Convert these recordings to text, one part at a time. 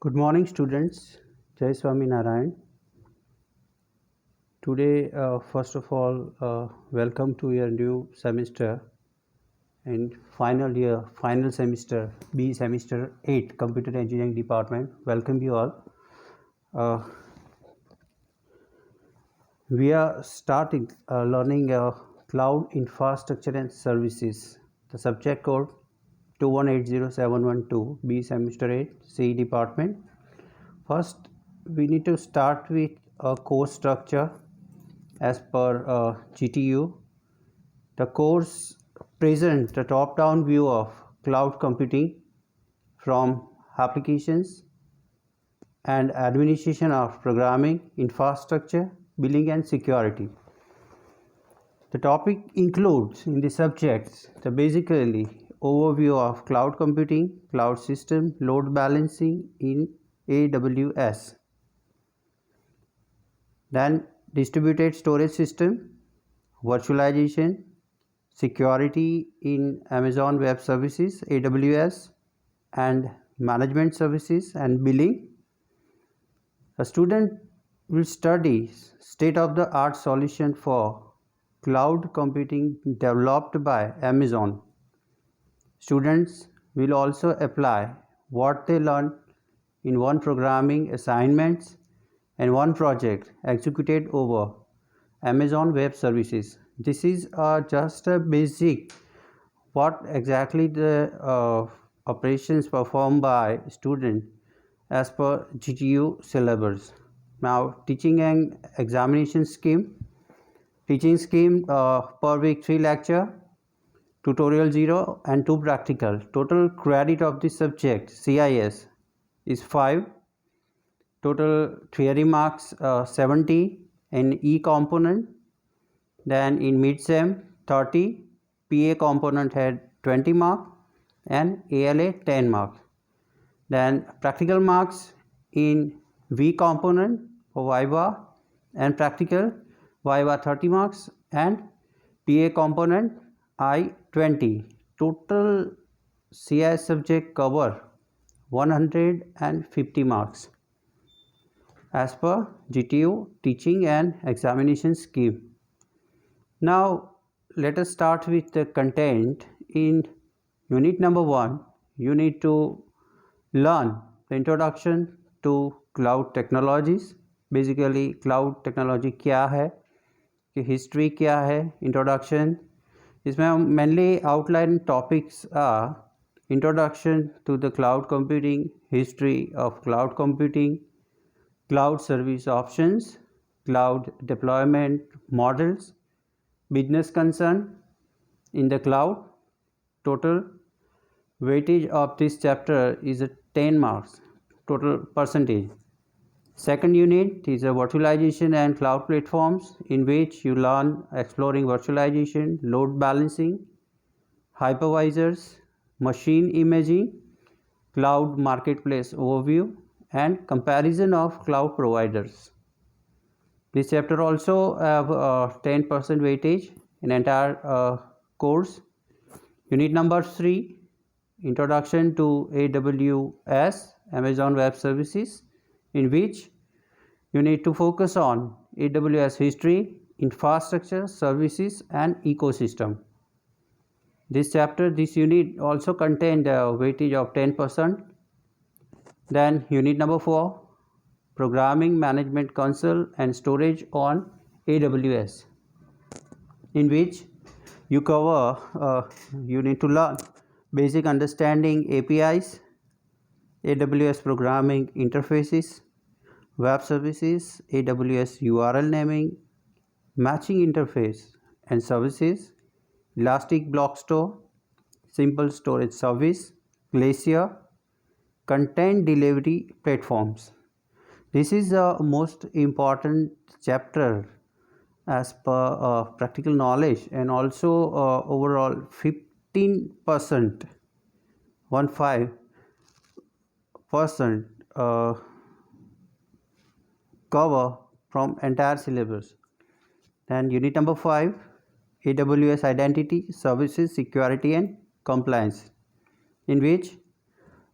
Good morning, students. Jai Swami Narayan. Today, first of all, welcome to your new semester and final year, final semester, B semester 8, Computer Engineering Department. Welcome you all. Uh, we are starting learning cloud infrastructure and services. The subject code 2180712, B semester 8, CE Department. First, we need to start with a course structure as per GTU. The course presents the top-down view of cloud computing from applications and administration of programming, infrastructure, billing and security. The topic includes in the subjects the basically overview of cloud computing, cloud system, load balancing in AWS. Then distributed storage system, virtualization, security in Amazon Web Services, AWS, and management services and billing. A student will study state-of-the-art solution for cloud computing developed by Amazon. Students will also apply what they learn in one programming assignments and one project executed over Amazon Web Services. This is just a basic what exactly the operations performed by student as per GTU syllabus. Now, teaching and examination scheme. Teaching scheme per week 3 lecture, tutorial 0 and 2 practical. Total credit of this subject CIS is 5. Total theory marks 70 in E component. Then in mid-sem 30, PA component had 20 mark and ALA 10 mark. Then practical marks in V component for Viva and practical Viva 30 marks and PA component I 20. Total CIS subject cover 150 marks as per GTU teaching and examination scheme. Now, let us start with the content. In unit number 1, you need to learn the introduction to cloud technologies. Basically, cloud technology क्या है, कि history क्या है, introduction. इसमें हम mainly outline topics are introduction to the cloud computing, history of cloud computing, cloud service options, cloud deployment models, business concern in the cloud. Total weightage of this chapter is 10 marks, total percentage. Second unit is a virtualization and cloud platforms, in which you learn exploring virtualization, load balancing, hypervisors, machine imaging, cloud marketplace overview, and comparison of cloud providers. This chapter also have 10% weightage in entire course. Unit number 3, introduction to AWS, Amazon Web Services, in which you need to focus on AWS history, infrastructure, services and ecosystem. This unit also contained a weightage of 10%. Then unit number 4, programming management console and storage on AWS, in which you cover you need to learn basic understanding APIs, AWS programming interfaces, web services, AWS URL naming, matching interface and services, elastic block store, simple storage service, Glacier, content delivery platforms. This is the most important chapter as per practical knowledge, and also overall 15% cover from entire syllabus. Then unit number 5, AWS identity, services, security and compliance, in which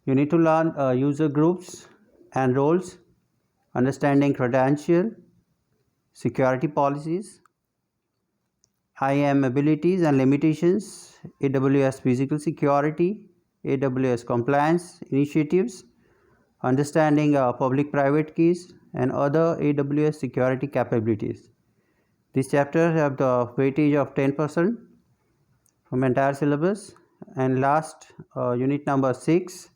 you need to learn user groups, and roles, understanding credential, security policies, IAM abilities and limitations, AWS physical security, AWS compliance initiatives, understanding public-private keys, and other AWS security capabilities. This chapter have the weightage of 10% from entire syllabus. And last, unit number 6,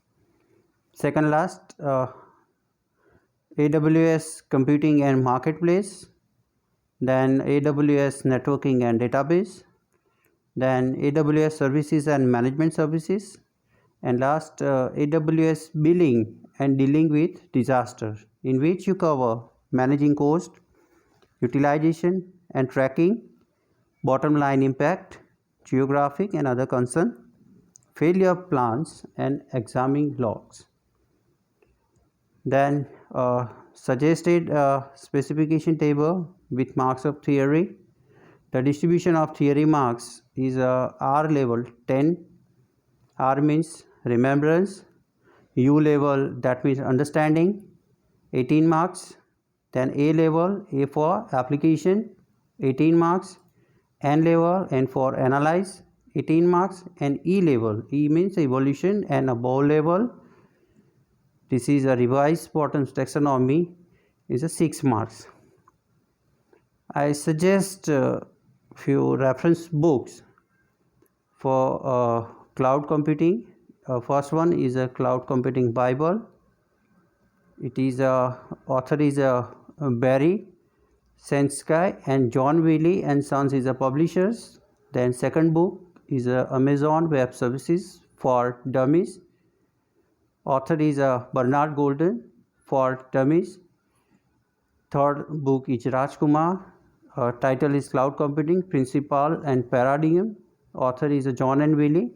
second last, AWS computing and marketplace, then AWS networking and database, then AWS services and management services, and last, AWS billing and dealing with disaster, in which you cover managing cost, utilization and tracking, bottom line impact, geographic and other concern, failure plans, and examining logs. Then suggested specification table with marks of theory. The distribution of theory marks is R level 10. R means remembrance. U level, that means understanding, 18 marks. Then A level, A for application, 18 marks. N level, N for analyze, 18 marks. And E level, E means evolution, and above level, this is a revised Bottom's taxonomy, is a 6 marks. I suggest few reference books for cloud computing. First one is a Cloud Computing Bible. It is author is Barry Sensky and John Wiley and Sons is the publishers. Then second book is Amazon Web Services for Dummies. Author is Bernard Golden for Dummies. Third book is Rajkumar. Title is Cloud Computing Principle and Paradigm. Author is John and Wiley.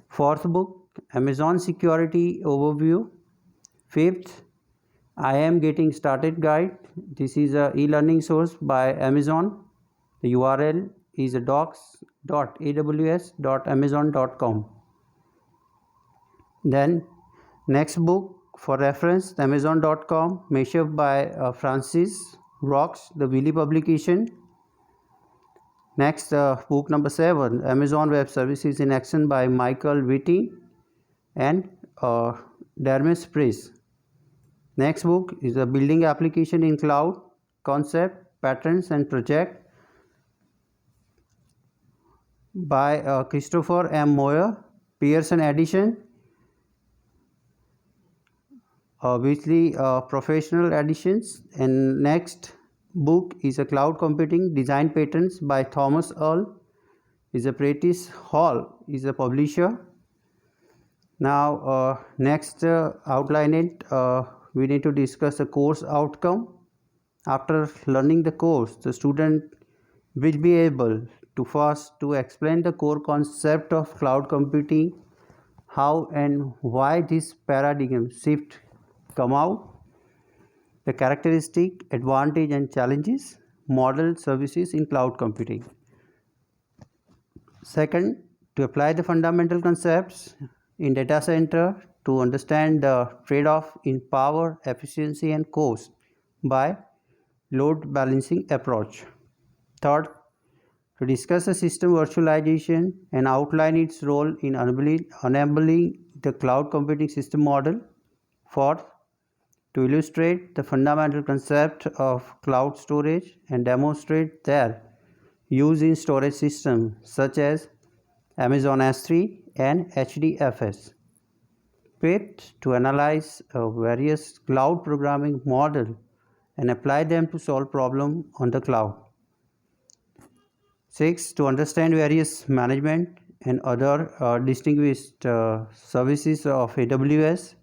Fourth book, Amazon Security Overview. Fifth, I Am Getting Started Guide. This is a e-learning source by Amazon. The URL is docs.aws.amazon.com. Then next book for reference, Amazon.com, Measure by Francis Rocks, the Wiley publication. Next, book number 7, Amazon Web Services in Action by Michael Whitty and Dermis Price. Next book is a Building Application in Cloud, Concept, Patterns and Project by Christopher M. Moyer, Pearson Edition, Weekly Professional Editions. And next book is a Cloud Computing Design Patterns by Thomas Earl. Is a Prentice Hall is a publisher. Now next outline it, we need to discuss the course outcome. After learning the course, the student will be able to first to explain the core concept of cloud computing, how and why this paradigm shift come out, the characteristic, advantage and challenges, model services in cloud computing. Second, to apply the fundamental concepts in data center to understand the trade-off in power, efficiency and cost by load balancing approach. Third, to discuss the system virtualization and outline its role in enabling the cloud computing system model. Fourth, to illustrate the fundamental concept of cloud storage and demonstrate their use in storage systems such as Amazon S3 and HDFS. Fifth, to analyze various cloud programming models and apply them to solve problems on the cloud. Sixth, to understand various management and other distinguished services of AWS.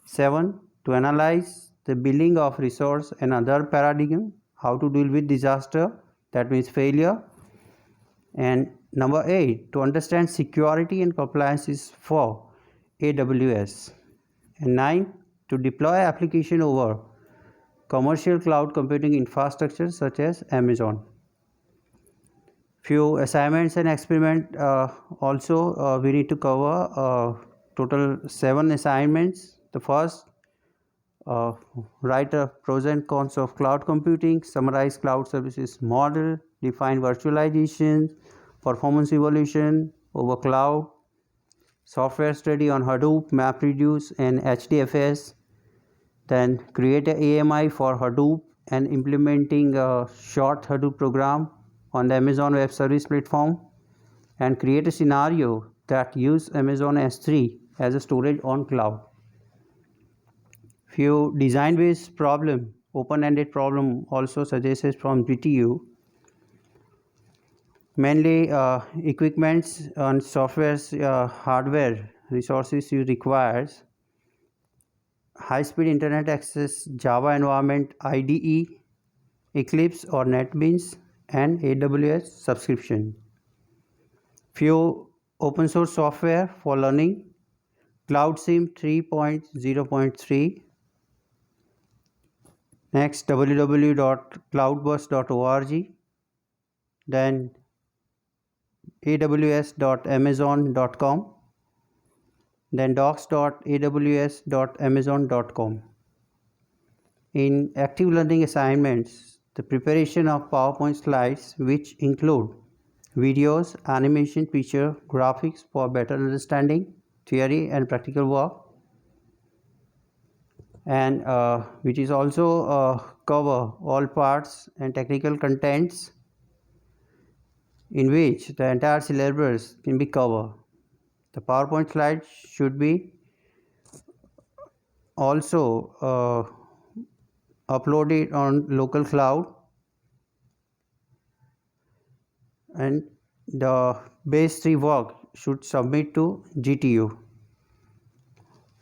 7, to analyze the billing of resource and other paradigm, how to deal with disaster, that means failure. And number 8, to understand security and compliances for AWS. And 9, to deploy application over commercial cloud computing infrastructure such as Amazon. Few assignments and experiment also we need to cover, total 7 assignments. The first, write the pros and cons of cloud computing, summarize cloud services model, define virtualization, performance evolution over cloud, software study on Hadoop, MapReduce, and HDFS. Then create a AMI for Hadoop and implementing a short Hadoop program on the Amazon Web Service platform, and create a scenario that use Amazon S3 as a storage on cloud. Few design-based problem, open-ended problem also suggested from GTU. Mainly equipments and software's hardware resources you requires: high-speed internet access, Java environment, IDE, Eclipse or NetBeans, and AWS subscription. Few open source software for learning: CloudSim 3.0.3. Next, www.cloudbus.org. Then aws.amazon.com. Then docs.aws.amazon.com. In active learning assignments, the preparation of PowerPoint slides, which include videos, animation, picture, graphics for better understanding, theory and practical work, and which is also cover all parts and technical contents in which the entire syllabus can be covered. The PowerPoint slides should be also uploaded on local cloud, and the base 3 work should submit to GTU.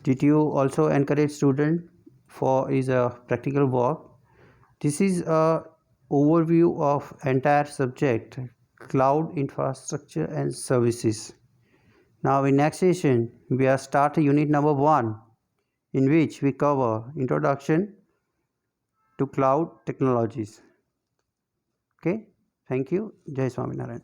GTU also encourage student for is a practical work. This is a overview of entire subject, cloud infrastructure and services. Now in next session we are start unit number 1, in which we cover introduction to cloud technologies. Okay, thank you. Jai Swaminarayan.